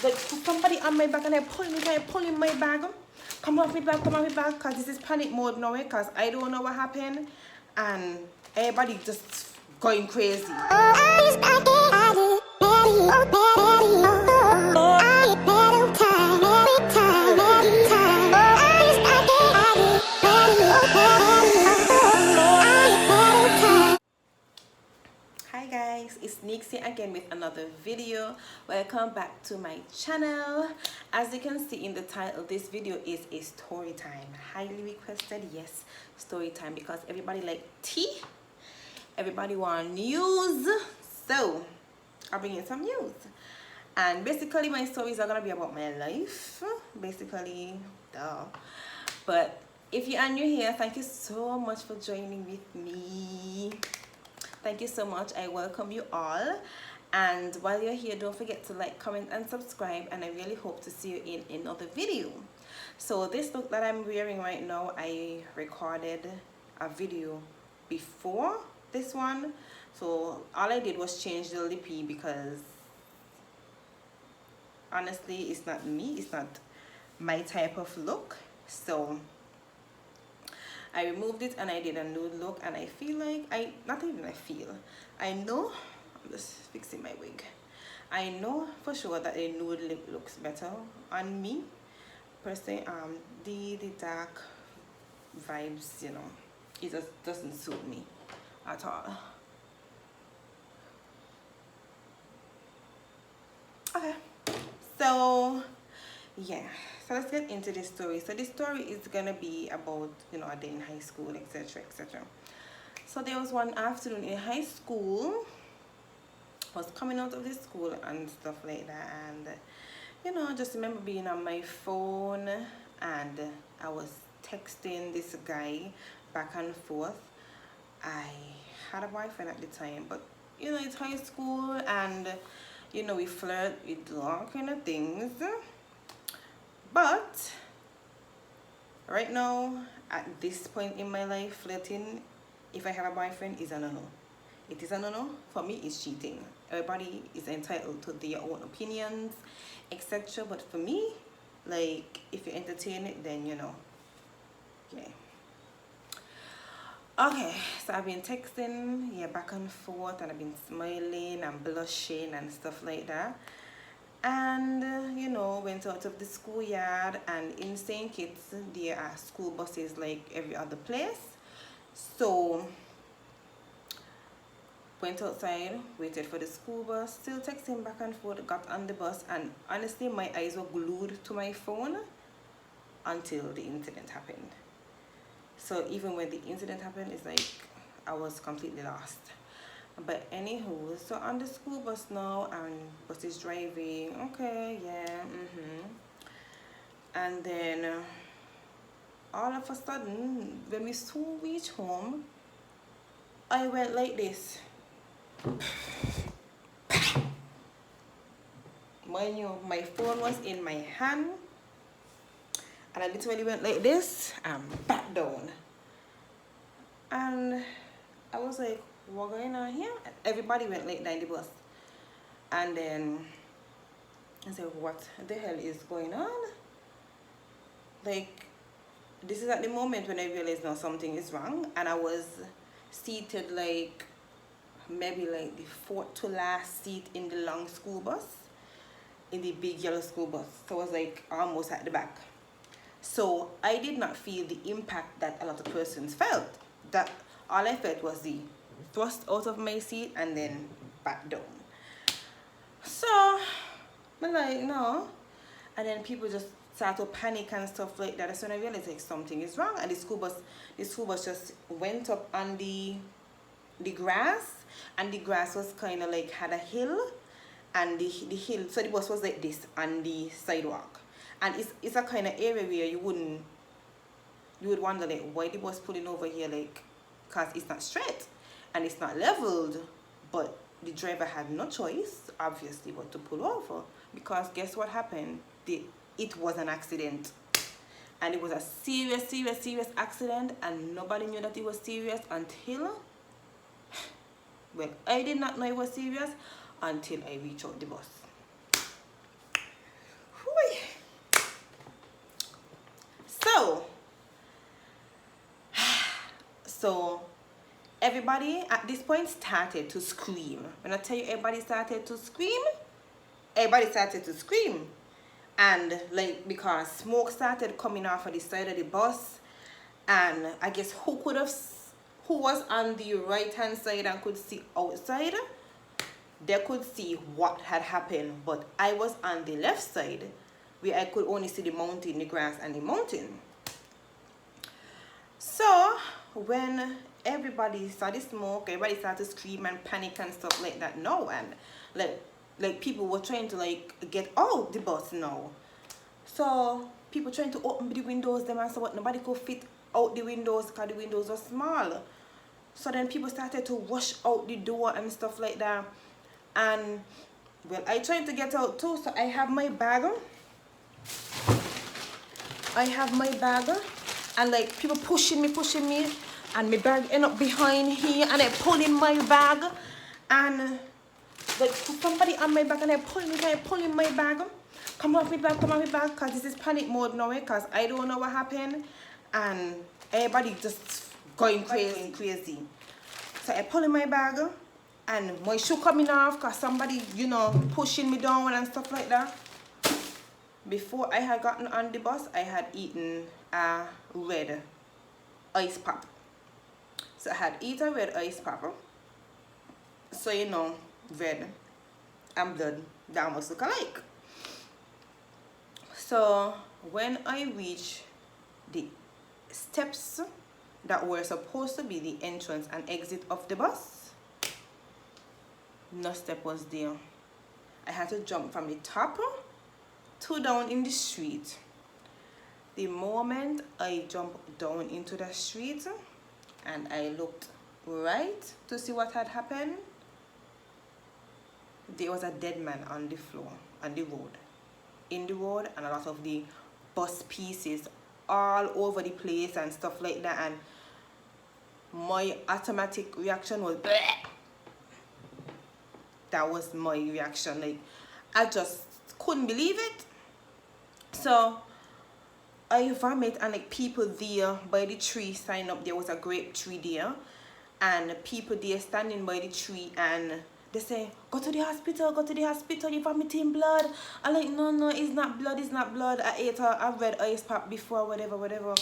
like somebody on my back and I pulling my bag. Come off my back, because this is panic mode now, because I don't know what happened, and everybody just going crazy. Hi guys, it's Nixie again with another video. Welcome back to my channel. As you can see in the title, this video is a story time. Highly requested, yes, story time, because everybody like tea, everybody want news, so I'll bring in some news. And basically my stories are gonna be about my life, basically, duh. But if you are new here, thank you so much for joining with me. Thank you so much. I welcome you all. And while you're here, don't forget to like, comment, and subscribe. And I really hope to see you in another video. So this look that I'm wearing right now, I recorded a video before this one. So all I did was change the lippy, because honestly, it's not me. It's not my type of look. So I removed it and I did a nude look, and I feel like I know, I'm just fixing my wig. I know for sure that a nude lip looks better on me per se. The dark vibes, you know, it just doesn't suit me at all. Okay, so yeah, so let's get into this story. So this story is gonna be about, you know, a day in high school, etc, etc. So there was one afternoon in high school. I was coming out of this school and stuff like that, and you know, I just remember being on my phone and I was texting this guy back and forth. I had a boyfriend at the time, but you know, it's high school, and you know, we flirt, we do all kind of things. But right now, at this point in my life, flirting, if I have a boyfriend, is a no-no. It is a no-no. For me, it's cheating. Everybody is entitled to their own opinions, etc. But for me, like, if you entertain it, then you know, yeah. Okay, so I've been texting, yeah, back and forth, and I've been smiling and blushing and stuff like that. And you know, went out of the schoolyard, and in St. Kitts there are school buses like every other place. So went outside, waited for the school bus, still texting back and forth, got on the bus, and honestly my eyes were glued to my phone until the incident happened. So even when the incident happened, it's like I was completely lost. But anywho, so on the school bus now, and bus is driving, okay, yeah, and then all of a sudden, when we soon reach home, I went like this. Mind you, my phone was in my hand, and I literally went like this and back down. And I was like, what going on here? Everybody went like that in the bus. And then I said, what the hell is going on? Like, this is at the moment when I realized now something is wrong. And I was seated like maybe like the fourth to last seat in the long school bus, in the big yellow school bus. So I was like almost at the back. So I did not feel the impact that a lot of persons felt. That all I felt was the thrust out of my seat and then back down. So I'm like, no. And then people just start to panic and stuff like that. That's when I realized like something is wrong. And the school bus just went up on the grass, and the grass was kind of like had a hill, and the hill, so the bus was like this on the sidewalk. And it's a kind of area where you would wonder like why the bus pulling over here, like, because it's not straight and it's not leveled. But the driver had no choice obviously but to pull over, because guess what happened? It was an accident, and it was a serious accident, and nobody knew that it was serious until, well, I did not know it was serious until I reached out the bus. So everybody at this point started to scream. When I tell you everybody started to scream, everybody started to scream. And like, because smoke started coming off of the side of the bus, and I guess who was on the right hand side and could see outside, they could see what had happened. But I was on the left side where I could only see the mountain, the grass and the mountain. So when everybody saw the smoke, everybody started to scream and panic and stuff like that now, and like people were trying to like get out the bus now. So people trying to open the windows them and so what, nobody could fit out the windows because the windows were small. So then people started to rush out the door and stuff like that. And well, I tried to get out too, so I have my bag. And like people pushing me, and my bag end up behind here, and I pull in my bag, and like somebody on my back, and I pull in my bag. Come off my bag, because this is panic mode now, because I don't know what happened, and everybody just going crazy. So I pull in my bag, and my shoe coming off, because somebody, you know, pushing me down and stuff like that. Before I had gotten on the bus, I had eaten a red ice pop. So I had eaten a red ice pop. So you know, red and blood, that almost look alike. So when I reached the steps that were supposed to be the entrance and exit of the bus, no step was there. I had to jump from the top to down in the street. The moment I jumped down into the street and I looked right to see what had happened, there was a dead man on the floor, on the road, in the road, and a lot of the bus pieces all over the place and stuff like that. And my automatic reaction was bleh. That was my reaction. Like, I just couldn't believe it. So I vomit, and like people there by the tree sign up, there was a grape tree there, and people there standing by the tree, and they say, go to the hospital, you're vomiting blood. I'm like, no, it's not blood. I ate a red ice pop before, whatever.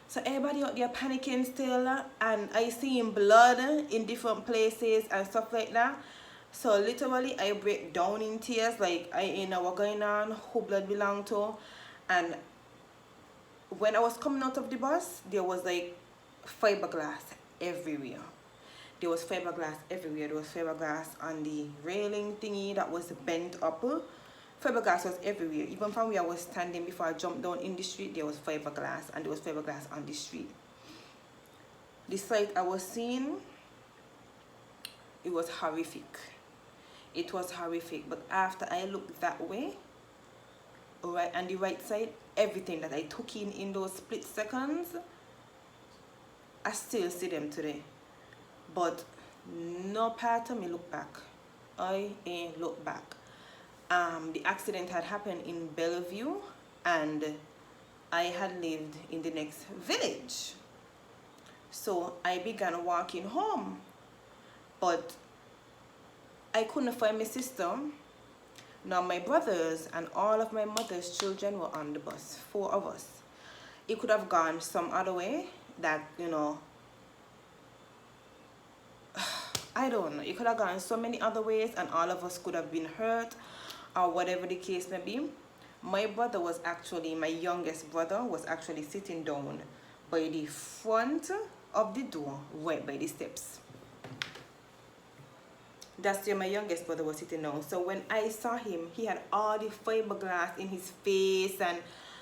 So everybody out there panicking still, and I seeing blood in different places and stuff like that. So literally I break down in tears, like I ain't know what going on, who blood belonged to. And when I was coming out of the bus, there was like fiberglass everywhere. There was fiberglass on the railing thingy that was bent up. Fiberglass was everywhere. Even from where I was standing before I jumped down in the street, there was fiberglass, and there was fiberglass on the street. The sight I was seeing, it was horrific. But after I looked that way, right on the right side, everything that I took in those split seconds, I still see them today. But no part of me look back. I ain't look back. The accident had happened in Bellevue, and I had lived in the next village. So I began walking home, but I couldn't find my sister. Now my brothers and all of my mother's children were on the bus, 4 of us. It could have gone some other way that, you know, I don't know. It could have gone so many other ways, and all of us could have been hurt, or whatever the case may be. My youngest brother was actually sitting down by the front of the door, right by the steps. That's where my youngest brother was sitting down. So when I saw him, he had all the fiberglass in his face and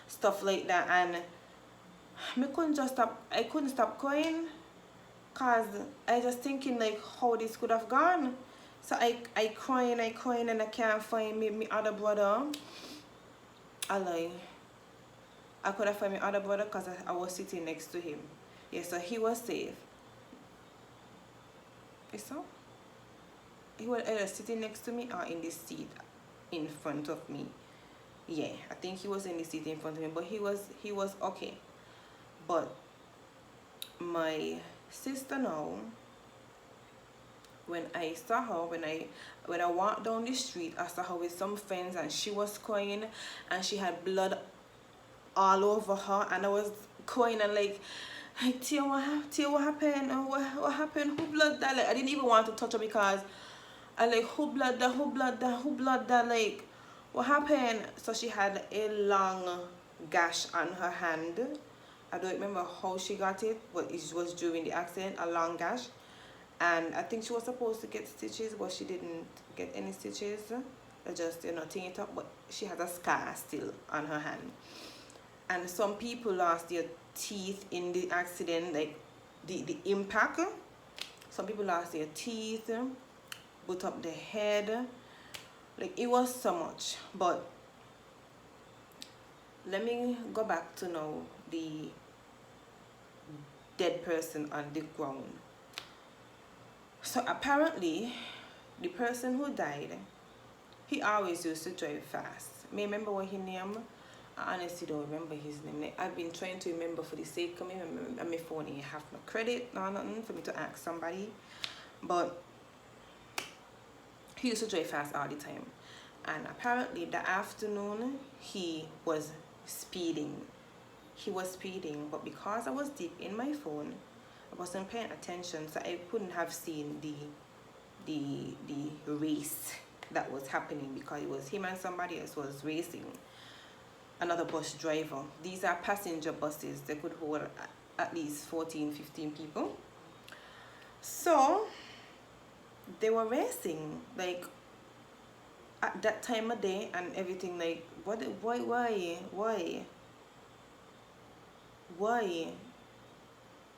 stuff like that, and I couldn't stop crying, cause I just thinking like how this could have gone. So I crying, and I can't find my other brother. I could have found my other brother because I was sitting next to him. Yeah, so he was safe. You saw? He was either sitting next to me or in the seat in front of me. Yeah, I think he was in the seat in front of me, but he was okay. But my sister now, when I saw her, when I walked down the street, I saw her with some friends, and she was crying, and she had blood all over her, and I was crying and like, Tia, what happened? What happened? Who blood that? Like, I didn't even want to touch her because I like, who blood that? Who blood that? Who blood that? Like, what happened? So she had a long gash on her hand. I don't remember how she got it, but it was during the accident, a long gash. And I think she was supposed to get stitches, but she didn't get any stitches. I just, ting it up, but she has a scar still on her hand. And some people lost their teeth in the accident, like the impact. Some people lost their teeth, put up their head. Like, it was so much. But let me go back to now the dead person on the ground. So apparently, the person who died, he always used to drive fast. May remember what his name? I honestly don't remember his name. I've been trying to remember for the sake of me. My phone ain't have no credit, no nothing for me to ask somebody. But he used to drive fast all the time. And apparently that afternoon, he was speeding. He was speeding, but because I was deep in my phone, I wasn't paying attention, so I couldn't have seen the race that was happening, because it was him and somebody else was racing, another bus driver. These are passenger buses. They could hold at least 14, 15 people. So they were racing, like, at that time of day and everything. Like, why?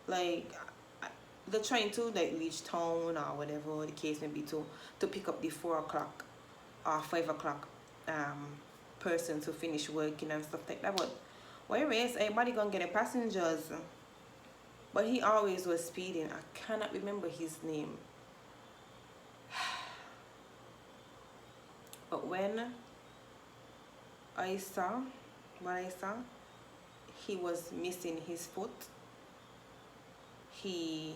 Like, they're trying to like reach town or whatever the case may be, to pick up the 4 o'clock or 5 o'clock person to finish working and stuff like that. But why race? Everybody gonna get a passengers. But he always was speeding. I cannot remember his name. But when I saw he was missing his foot. His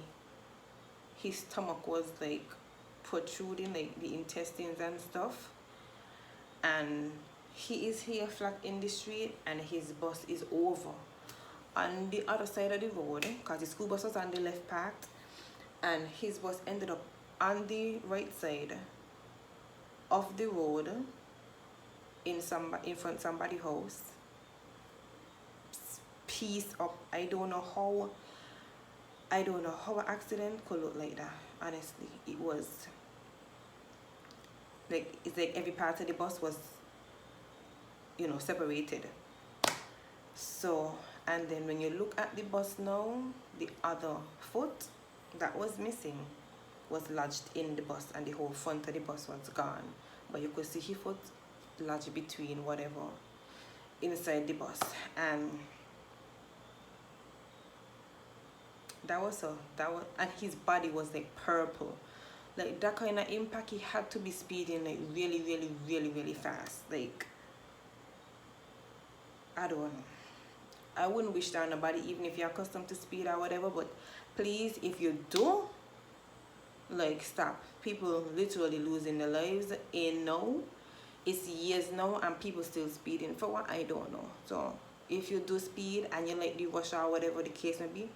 stomach was like protruding, like the intestines and stuff. And he is here flat in the street, and his bus is over on the other side of the road, because the school bus was on the left part, and his bus ended up on the right side of the road in front of somebody's house. Piece up. I don't know how an accident could look like that. Honestly, it was like, it's like every part of the bus was, separated. So, and then when you look at the bus now, the other foot that was missing was lodged in the bus, and the whole front of the bus was gone. But you could see his foot lodged between whatever inside the bus, and and his body was like purple. Like, that kind of impact, he had to be speeding like really, really, really, really fast. Like, I don't know. I wouldn't wish that on nobody, even if you're accustomed to speed or whatever. But please, if you do, like, stop. People literally losing their lives in now. It's years now, and people still speeding. For what, I don't know. So if you do speed and you like the rush or whatever the case may be,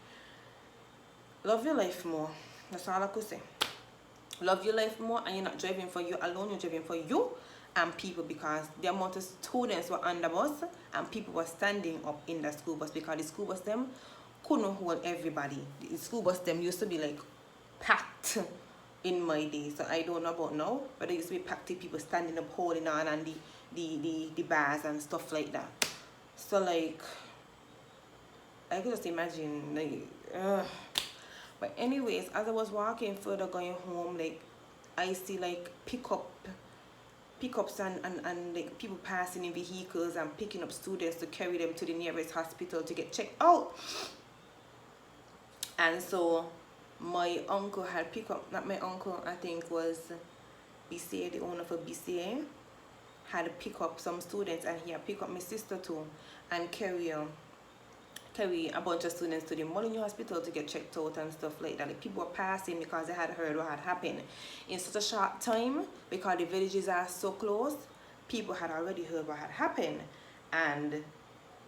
love your life more. That's all I could say. Love your life more, and you're not driving for you alone. You're driving for you and people, because the amount of students were on the bus and people were standing up in the school bus, because the school bus them couldn't hold everybody. The school bus them used to be like packed in my day. So I don't know about now, but it used to be packed with people standing up holding on, and the bars and stuff like that. So like, I could just imagine, like, But anyways, as I was walking further going home, like, I see like pickups and like people passing in vehicles and picking up students to carry them to the nearest hospital to get checked out. And so my uncle had picked up, not my uncle, I think was BCA, the owner for BCA, had picked up some students, and he had picked up my sister too and carry carry a bunch of students to the Molyneux hospital to get checked out and stuff like that. Like, people were passing because they had heard what had happened in such a short time, because the villages are so close. People had already heard what had happened, and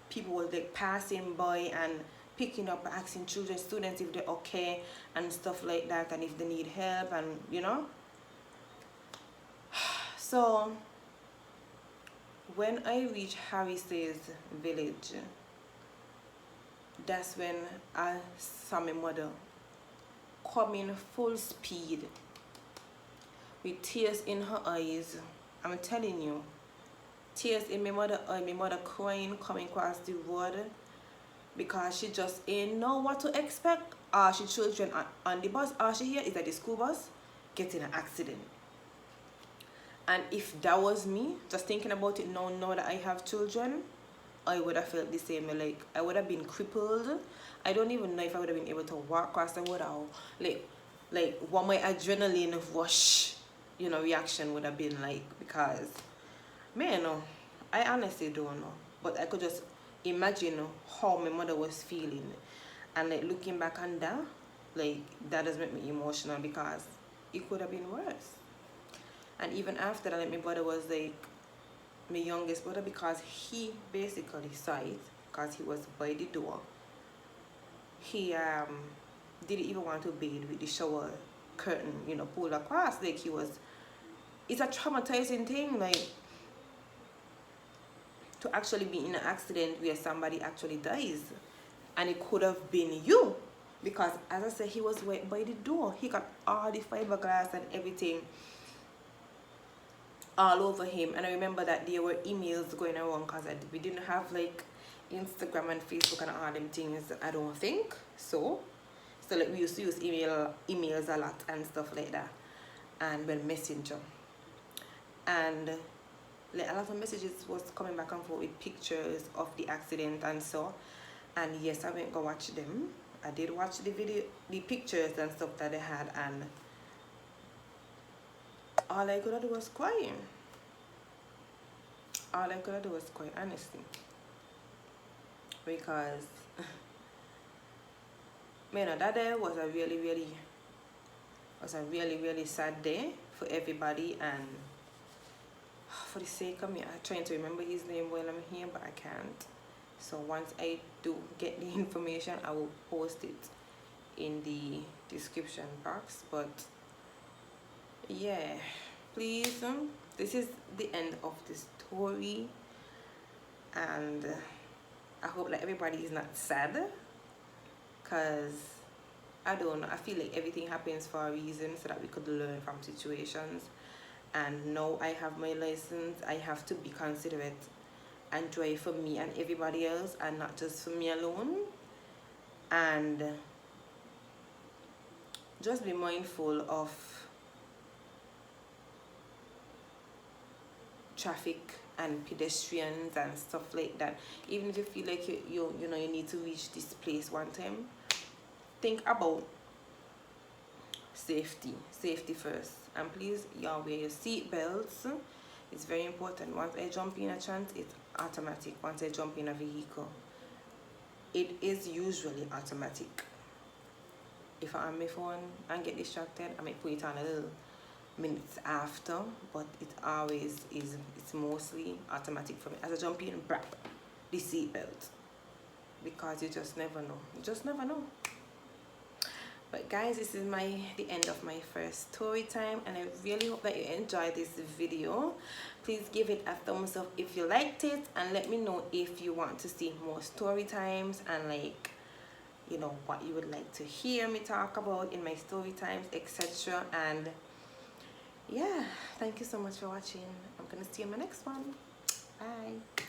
people were like passing by and picking up, asking students if they're okay and stuff like that, and if they need help, and you know. So when I reached Harris's village, that's when I saw my mother coming full speed with tears in her eyes. I'm telling you, tears in my mother's eye, my mother crying, coming across the road, because she just ain't know what to expect. All she children on the bus, all she hear is that the school bus getting an accident. And if that was me, just thinking about it now that I have children, I would have felt the same. Like, I would have been crippled. I don't even know if I would have been able to walk across the road, or like what my adrenaline rush, you know, reaction would have been like. Because, man, no, I honestly don't know. But I could just imagine how my mother was feeling, and like looking back on that, like, that does make me emotional, because it could have been worse. And even after that, like, my brother was like my youngest brother, because he basically saw it, because he was by the door. He didn't even want to bathe with the shower curtain, you know, pulled across. Like, it's a traumatizing thing, like, to actually be in an accident where somebody actually dies, and it could have been you, because as I said, he was right by the door. He got all the fiberglass and everything all over him. And I remember that there were emails going around, because we didn't have like Instagram and Facebook and all them things, I don't think so. Like, we used to use emails a lot and stuff like that, and well, Messenger, and like, a lot of messages was coming back and forth with pictures of the accident and so. And yes, I went go watch them. I did watch the pictures and stuff that they had, and all I could do was crying. All I could do was cry, honestly, because man, that day was a really sad day for everybody. And for the sake of me, I'm trying to remember his name while I'm here, but I can't. So once I do get the information, I will post it in the description box. But yeah, please, this is the end of the story, and I hope that everybody is not sad, because I don't know, I feel like everything happens for a reason, so that we could learn from situations. And now I have my license, I have to be considerate and drive for me and everybody else, and not just for me alone. And just be mindful of traffic and pedestrians and stuff like that. Even if you feel like you know you need to reach this place one time, think about safety first. And please, y'all, wear your seat belts. It's very important. Once I jump in a trance, it's automatic. Once I jump in a vehicle, it is usually automatic. If I'm on my phone and get distracted, I might put it on a little minutes after, but it always is, it's mostly automatic for me. As I jump in, brap, the seat belt, because you just never know. You just never know. But guys, this is the end of my first story time, and I really hope that you enjoyed this video. Please give it a thumbs up if you liked it, and let me know if you want to see more story times, and like, you know, what you would like to hear me talk about in my story times, etc. And yeah, thank you so much for watching. I'm gonna see you in my next one. Bye.